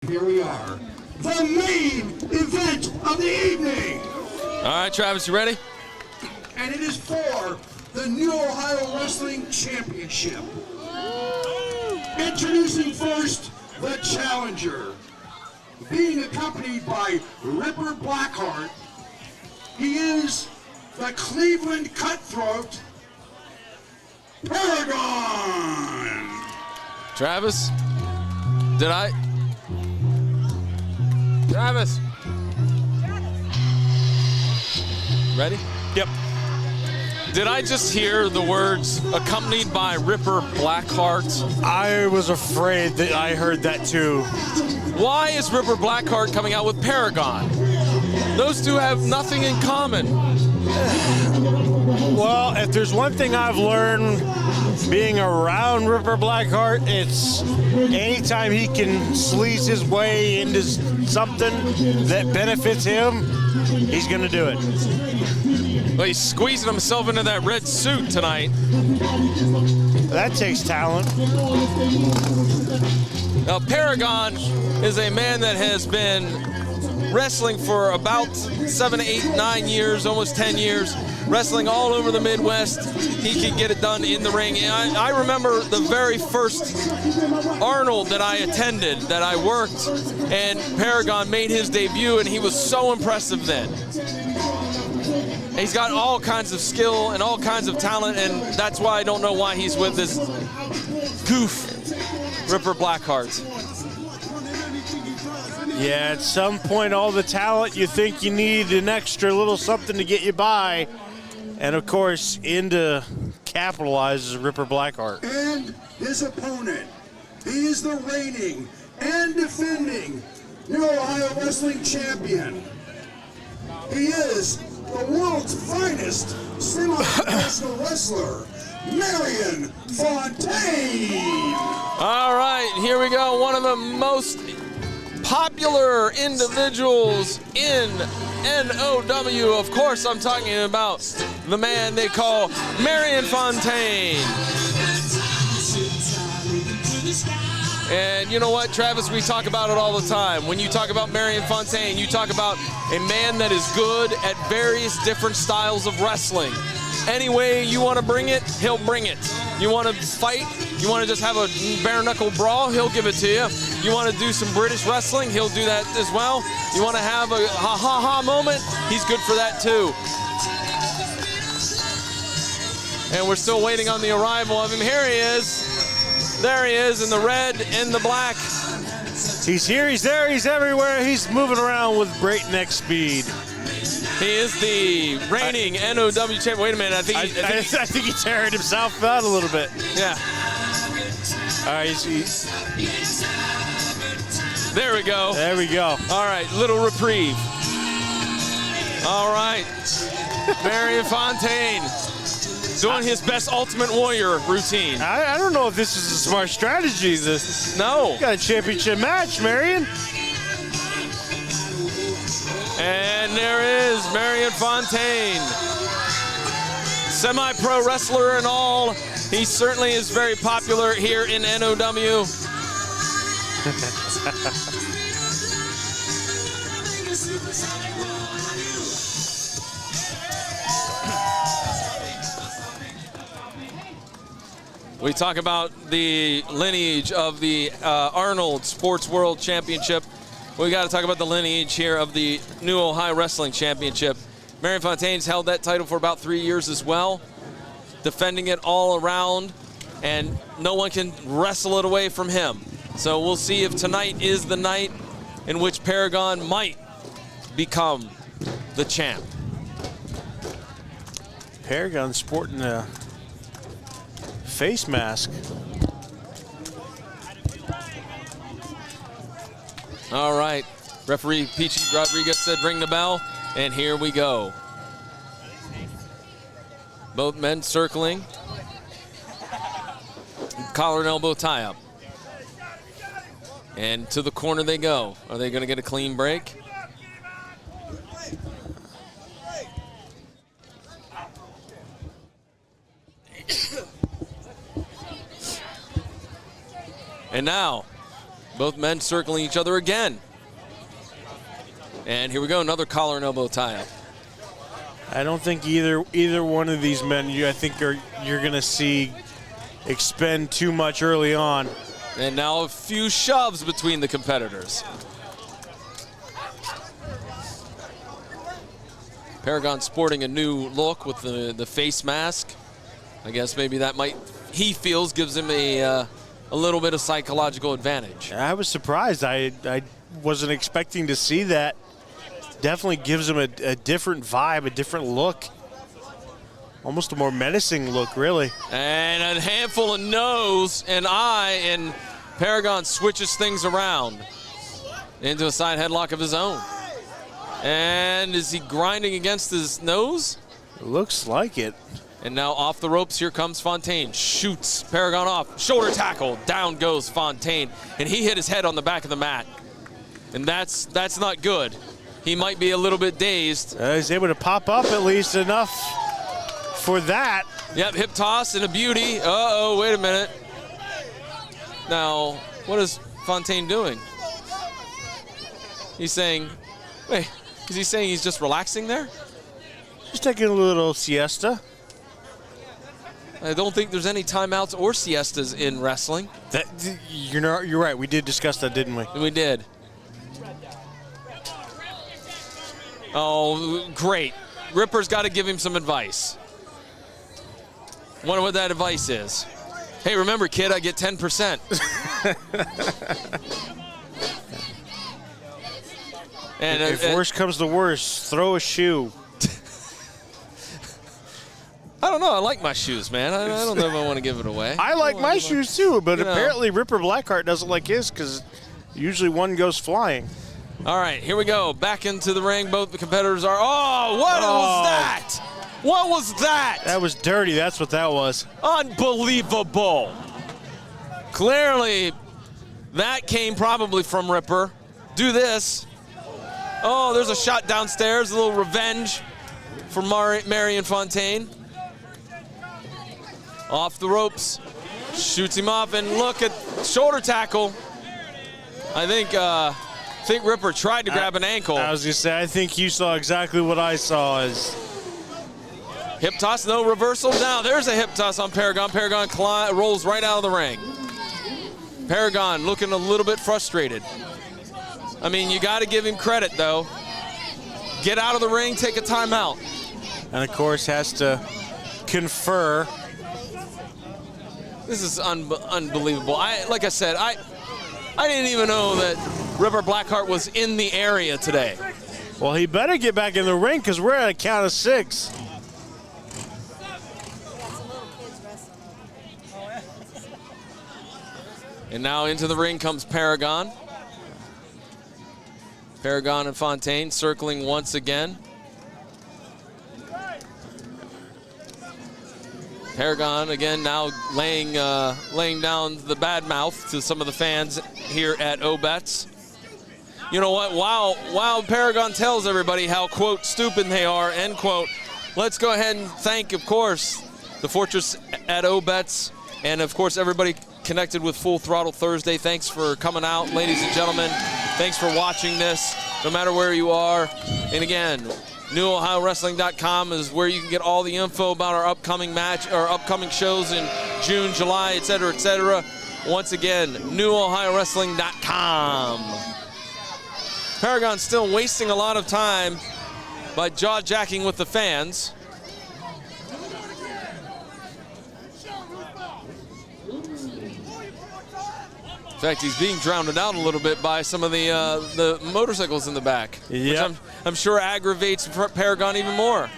here we are, the main event of the evening. All right, Travis, you ready? And it is for the New Ohio Wrestling Championship. Introducing first, the challenger. Being accompanied by Ripper Blackheart, he is the Cleveland Cutthroat, Paragon. Travis, Travis. Ready? Yep. Did I just hear the words accompanied by Ripper Blackheart? I was afraid that I heard that too. Why is Ripper Blackheart coming out with Paragon? Those two have nothing in common. Well, if there's one thing I've learned being around Ripper Blackheart, it's anytime he can sleaze his way into something that benefits him, he's going to do it. Well, he's squeezing himself into that red suit tonight. That takes talent. Now, Paragon is a man that has been wrestling for about 7, 8, 9 years, almost 10 years, wrestling all over the Midwest. He can get it done in the ring. And I remember the very first Arnold that I attended, that I worked, and Paragon made his debut, and he was so impressive then. He's got all kinds of skill and all kinds of talent, and that's why I don't know why he's with this goof, Ripper Blackheart. Yeah, at some point, all the talent, you think you need an extra little something to get you by. And, of course, into capitalizes Ripper Blackheart. And his opponent, he is the reigning and defending New Ohio Wrestling Champion. He is the world's finest semi-professional wrestler, Marion Fontaine. All right, here we go. One of the most popular individuals in NOW. Of course, I'm talking about the man they call Marion Fontaine. And you know what, Travis, we talk about it all the time. When you talk about Marion Fontaine, you talk about a man that is good at various different styles of wrestling. Any way you want to bring it, he'll bring it. You want to fight, you want to just have a bare-knuckle brawl, he'll give it to you. You want to do some British wrestling, he'll do that as well. You want to have a ha-ha-ha moment, he's good for that too. And we're still waiting on the arrival of him. Here he is. There he is in the red and the black. He's here, he's there, he's everywhere. He's moving around with breakneck speed. He is the reigning NOW champion. Wait a minute, I think he's tearing himself out a little bit. Yeah. All right, there we go. There we go. All right, little reprieve. All right, Marion Fontaine doing his best Ultimate Warrior routine. I don't know if this is a smart strategy. No. You got a championship match, Marion. And there is Marion Fontaine. Semi-pro wrestler and all. He certainly is very popular here in NOW. We talk about the lineage of the Arnold Sports World Championship. We got to talk about the lineage here of the New Ohio Wrestling Championship. Marion Fontaine's held that title for about 3 years as well, defending it all around, and no one can wrestle it away from him. So we'll see if tonight is the night in which Paragon might become the champ. Paragon sporting a face mask. All right, referee Peachy Rodriguez said ring the bell, and here we go. Both men circling. Collar and elbow tie-up. And to the corner they go. Are they going to get a clean break? And now, Both men circling each other again. And here we go, another collar and elbow tie-up. I don't think either one of these men you're going to see expend too much early on. And now a few shoves between the competitors. Paragon sporting a new look with the face mask. I guess maybe that he feels gives him a little bit of psychological advantage. I was surprised. I wasn't expecting to see that. Definitely gives him a different vibe, a different look. Almost a more menacing look, really. And a handful of nose and eye, and Paragon switches things around into a side headlock of his own. And is he grinding against his nose? It looks like it. And now off the ropes, here comes Fontaine. Shoots Paragon off. Shoulder tackle. Down goes Fontaine. And he hit his head on the back of the mat. And that's not good. He might be a little bit dazed. He's able to pop up at least enough for that. Yep, hip toss and a beauty. Uh-oh, wait a minute. Now, what is Fontaine doing? He's saying, wait, is he saying he's just relaxing there? Just taking a little siesta. I don't think there's any timeouts or siestas in wrestling. You're right. We did discuss that, didn't we? We did. Oh, great. Ripper's got to give him some advice. Wonder what that advice is. Hey, remember, kid, I get 10%. And if worse comes to worse, throw a shoe. I don't know. I like my shoes, man. I don't know if I want to give it away. I like my shoes too, but apparently Ripper Blackheart doesn't like his because usually one goes flying. All right, here we go. Back into the ring. Both the competitors are. Oh, what was that? What was that? That was dirty. That's what that was. Unbelievable. Clearly, that came probably from Ripper. Do this. Oh, there's a shot downstairs. A little revenge for Marion Fontaine. Off the ropes. Shoots him off, and look at shoulder tackle. I think Ripper tried to grab an ankle. I was going to say, I think you saw exactly what I saw. As hip toss, no reversal. Now there's a hip toss on Paragon. Paragon rolls right out of the ring. Paragon looking a little bit frustrated. I mean, you got to give him credit, though. Get out of the ring, take a timeout. And, of course, has to confer. This is unbelievable. Like I said, I didn't even know that Ripper Blackheart was in the area today. Well, he better get back in the ring because we're at a count of 6. And now into the ring comes Paragon. Paragon and Fontaine circling once again. Paragon again now laying down the bad mouth to some of the fans here at Obetz. You know what? While Paragon tells everybody how, quote, stupid they are, end quote, let's go ahead and thank, of course, the Fortress at Obetz, and, of course, everybody connected with Full Throttle Thursday. Thanks for coming out, ladies and gentlemen. Thanks for watching this, no matter where you are. And, again, NewOhioWrestling.com is where you can get all the info about our upcoming upcoming shows in June, July, et cetera, et cetera. Once again, NewOhioWrestling.com. Paragon's still wasting a lot of time by jaw-jacking with the fans. In fact, he's being drowned out a little bit by some of the motorcycles in the back, which I'm sure aggravates Paragon even more.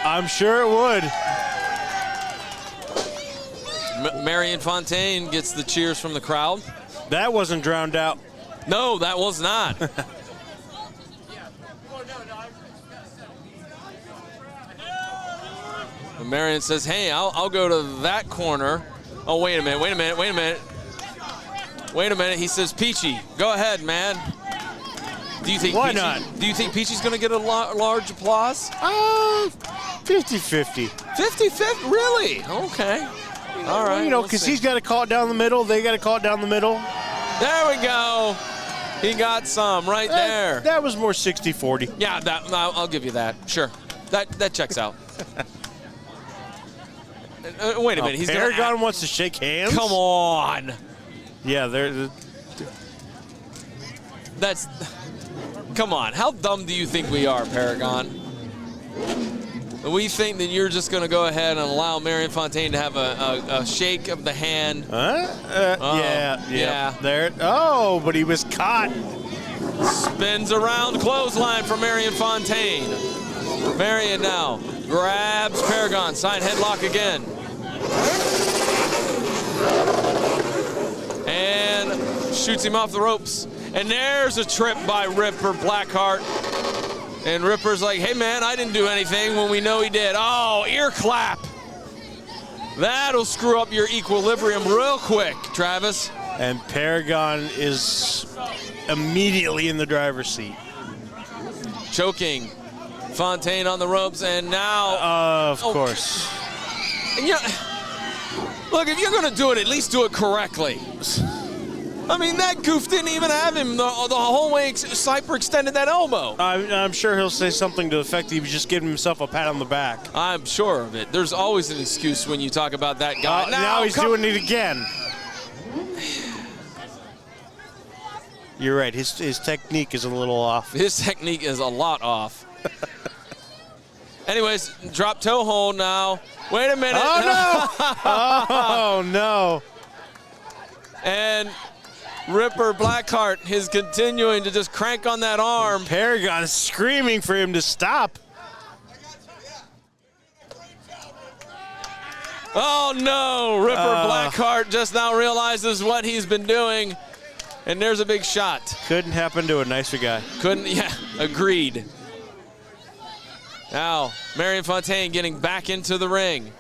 I'm sure it would. Marion Fontaine gets the cheers from the crowd. That wasn't drowned out. No, that was not. And Marion says, hey, I'll go to that corner. Oh, wait a minute. Wait a minute, he says, Peachy, go ahead, man. Do you think Why not? Do you think Peachy's going to get a large applause? 50-50. 50-50? Really? Okay. All right. You know, because he's got to call it down the middle. They got to call it down the middle. There we go. He got some right there. That was more 60-40. Yeah, I'll give you that. Sure. That checks out. Wait a minute. He's Paragon wants to shake hands? Come on. Yeah, come on. How dumb do you think we are, Paragon? We think that you're just going to go ahead and allow Marion Fontaine to have a shake of the hand. Yeah. There. Oh, but he was caught. Spins around, clothesline for Marion Fontaine. Marion now grabs Paragon, side headlock again. And shoots him off the ropes. And there's a trip by Ripper Blackheart. And Ripper's like, hey man, I didn't do anything, when we know he did. Oh, ear clap. That'll screw up your equilibrium real quick, Travis. And Paragon is immediately in the driver's seat. Choking Fontaine on the ropes, and now... Of course. And look, if you're going to do it, at least do it correctly. I mean, that goof didn't even have him the whole way. Cypher extended that elbow. I'm sure he'll say something to the effect that he was just giving himself a pat on the back. I'm sure of it. There's always an excuse when you talk about that guy. Now he's doing it again. You're right. His technique is a little off. His technique is a lot off. Anyways, drop toe hold now. Wait a minute. Oh, no. Oh, no. And Ripper Blackheart is continuing to just crank on that arm. Paragon is screaming for him to stop. Oh, no. Ripper Blackheart just now realizes what he's been doing. And there's a big shot. Couldn't happen to a nicer guy. Yeah, agreed. Now, Marion Fontaine getting back into the ring.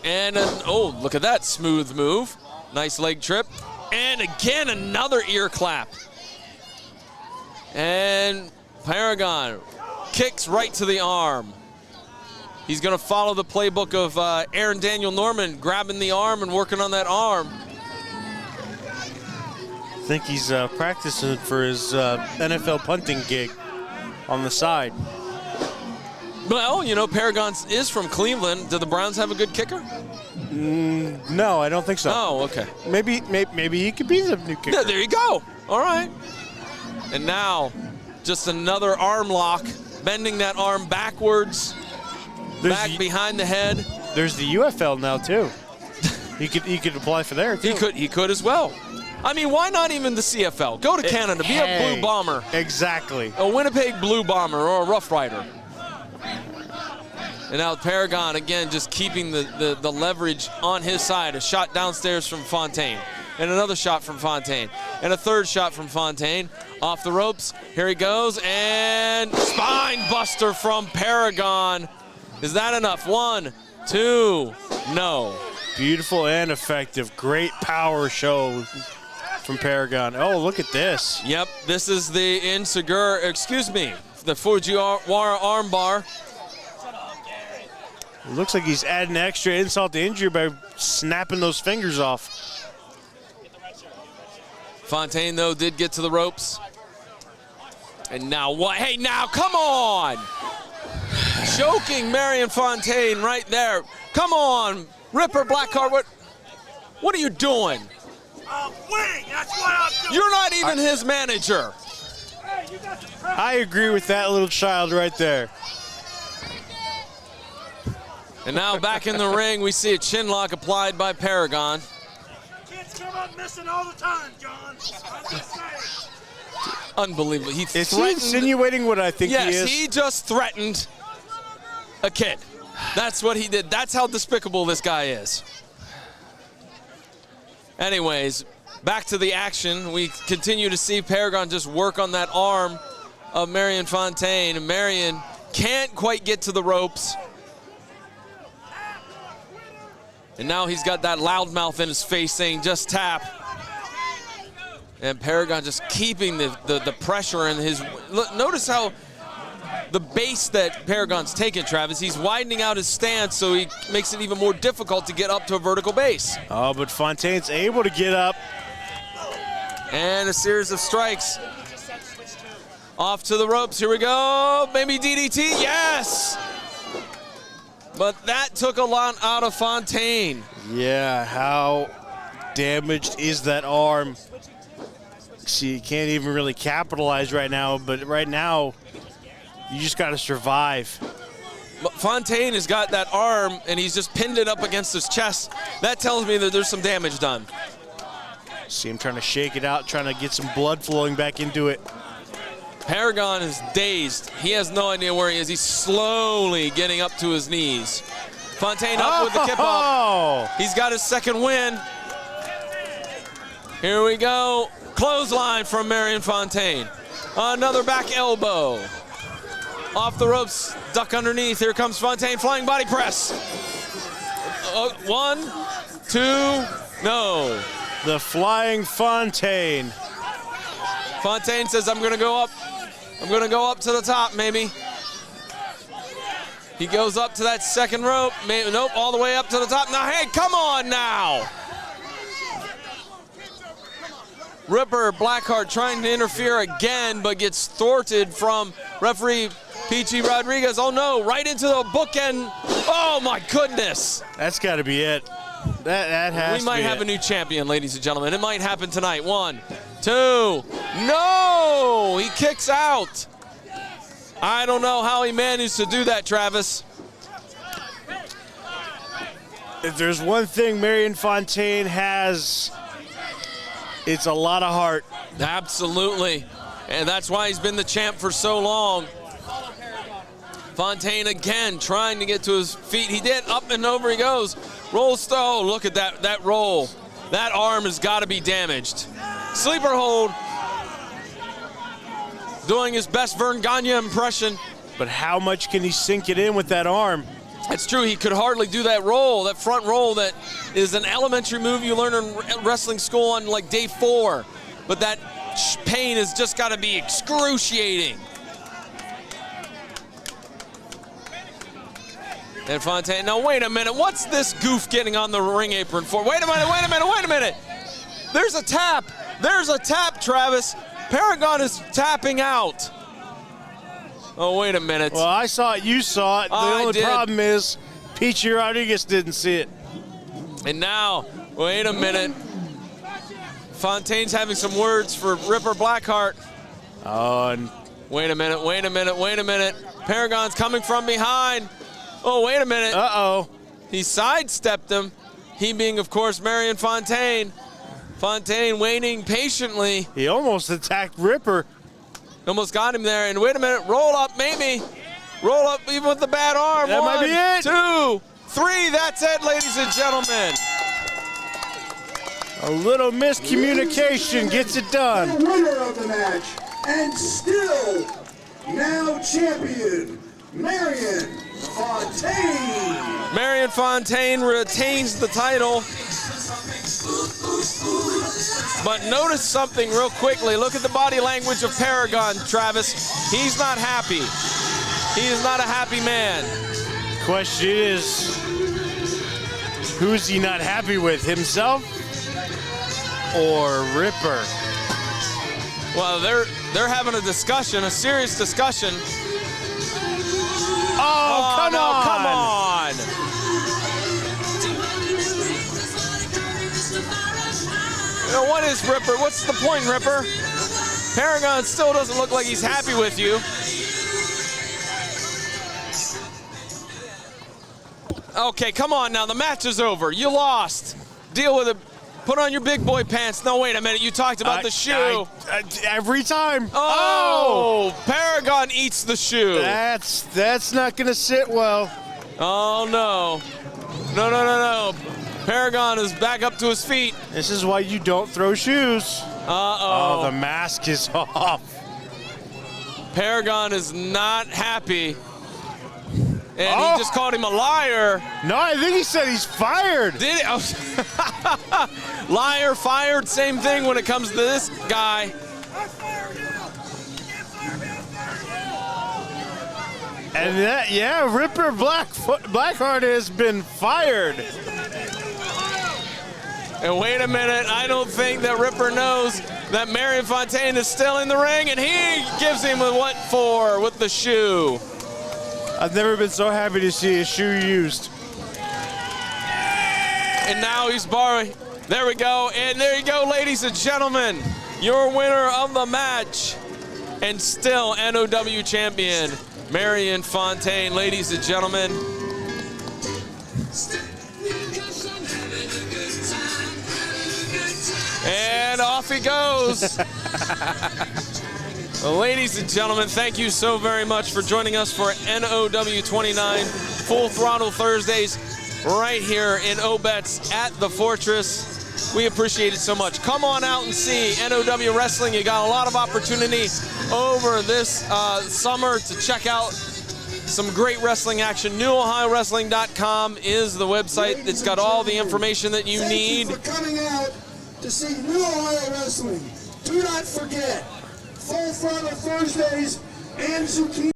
And, oh, look at that smooth move. Nice leg trip. And again, another ear clap. And Paragon kicks right to the arm. He's going to follow the playbook of Aaron Daniel Norman, grabbing the arm and working on that arm. I think he's practicing for his NFL punting gig on the side. Well, you know, Paragon is from Cleveland. Do the Browns have a good kicker? No, I don't think so. Oh, okay. Maybe he could be the new kicker. Yeah, there you go. All right. And now, just another arm lock, bending that arm backwards, back behind the head. There's the UFL now too. He could apply for there too. He could as well. I mean, why not even the CFL? Go to Canada, be a Blue Bomber. Exactly. A Winnipeg Blue Bomber or a Rough Rider. And now Paragon, again, just keeping the leverage on his side. A shot downstairs from Fontaine. And another shot from Fontaine. And a third shot from Fontaine. Off the ropes. Here he goes. And spine buster from Paragon. Is that enough? 1, 2, no. Beautiful and effective. Great power show from Paragon. Oh, look at this. Yep, this is the the Fujiwara arm bar. It looks like he's adding extra insult to injury by snapping those fingers off. Fontaine, though, did get to the ropes. And now what? Hey, now, come on! Choking Marion Fontaine right there. Come on, Ripper Blackheart, what are you doing? Winning, that's what I'm doing. You're not even his manager. Hey, you got the press. I agree with that little child right there. And now back in the ring, we see a chin lock applied by Paragon. Kids come up missing all the time, John. I'm just saying. Unbelievable. Is he insinuating what I think he is? Yes, he just threatened a kid. That's what he did. That's how despicable this guy is. Anyways, back to the action. We continue to see Paragon just work on that arm of Marion Fontaine. And Marion can't quite get to the ropes. And now he's got that loudmouth in his face saying, just tap. And Paragon just keeping the pressure in his... Look, notice how the base that Paragon's taking, Travis, he's widening out his stance so he makes it even more difficult to get up to a vertical base. Oh, but Fontaine's able to get up And a series of strikes. Off to the ropes, here we go. Maybe DDT, yes! But that took a lot out of Fontaine. Yeah, how damaged is that arm? She can't even really capitalize right now, but right now, you just got to survive. But Fontaine has got that arm, and he's just pinned it up against his chest. That tells me that there's some damage done. See him trying to shake it out, trying to get some blood flowing back into it. Paragon is dazed. He has no idea where he is. He's slowly getting up to his knees. Fontaine up with the kip up. He's got his second win. Here we go. Clothesline from Marion Fontaine. Another back elbow. Off the ropes, duck underneath. Here comes Fontaine, flying body press. 1, 2, no. The flying Fontaine. Fontaine says, I'm gonna go up. I'm gonna go up to the top, maybe. He goes up to that second rope. Maybe, nope, all the way up to the top. Now, hey, come on now. Ripper Blackheart trying to interfere again, but gets thwarted from referee Peachy Rodriguez. Oh no, right into the bookend. Oh my goodness. That's got to be it. That has to be it. We might have a new champion, ladies and gentlemen. It might happen tonight. 1, 2, no! He kicks out. I don't know how he managed to do that, Travis. If there's one thing Marion Fontaine has, it's a lot of heart. Absolutely. And that's why he's been the champ for so long. Fontaine again trying to get to his feet. He did. Up and over he goes. Roll stow. Look at that roll. That arm has got to be damaged. Sleeper hold. Doing his best Vern Gagne impression. But how much can he sink it in with that arm? It's true. He could hardly do that roll, that front roll that is an elementary move you learn in wrestling school on like day 4. But that pain has just got to be excruciating. And Fontaine, now wait a minute, what's this goof getting on the ring apron for? Wait a minute. There's a tap, Travis. Paragon is tapping out. Oh, wait a minute. Well, I saw it, you saw it. The only problem is Peachy Rodriguez didn't see it. And now, wait a minute. Fontaine's having some words for Ripper Blackheart. Oh, and wait a minute. Paragon's coming from behind. Oh, wait a minute. Uh-oh. He sidestepped him. He being, of course, Marion Fontaine. Fontaine waiting patiently. He almost attacked Ripper. Almost got him there. And wait a minute. Roll up, maybe. Roll up even with the bad arm. That might be it. 2, 3. That's it, ladies and gentlemen. A little miscommunication gets it done. The winner of the match, and still now champion, Marion Fontaine. Marion Fontaine retains the title. But notice something real quickly. Look at the body language of Paragon, Travis. He's not happy. He is not a happy man. Question is, who's he not happy with, himself or Ripper? Well, they're having a discussion, a serious discussion. Oh, come on. You know, what is Ripper? What's the point, Ripper? Paragon still doesn't look like he's happy with you. Okay, come on now. The match is over. You lost. Deal with it. Put on your big boy pants. No, wait a minute. You talked about the shoe. Every time. Oh, Paragon eats the shoe. That's not going to sit well. Oh, no. No. Paragon is back up to his feet. This is why you don't throw shoes. Uh-oh. Oh, the mask is off. Paragon is not happy. And he just called him a liar. No, I think he said he's fired. Did he? Oh. Liar, fired, same thing when it comes to this guy. And that, yeah, Ripper Blackheart has been fired. And wait a minute, I don't think that Ripper knows that Marion Fontaine is still in the ring, and he gives him a what for with the shoe. I've never been so happy to see a shoe used. And now he's borrowing. There we go. And there you go, ladies and gentlemen. Your winner of the match and still NOW champion, Marion Fontaine, ladies and gentlemen. And off he goes. Ladies and gentlemen, thank you so very much for joining us for NOW 29 Full Throttle Thursdays right here in Obetz at the Fortress. We appreciate it so much. Come on out and see NOW Wrestling. You got a lot of opportunity over this summer to check out some great wrestling action. NewOhioWrestling.com is the website. It's got all the information that you need. Thank you for coming out to see New Ohio Wrestling. Do not forget, Full Throttle Thursdays and Zucchini.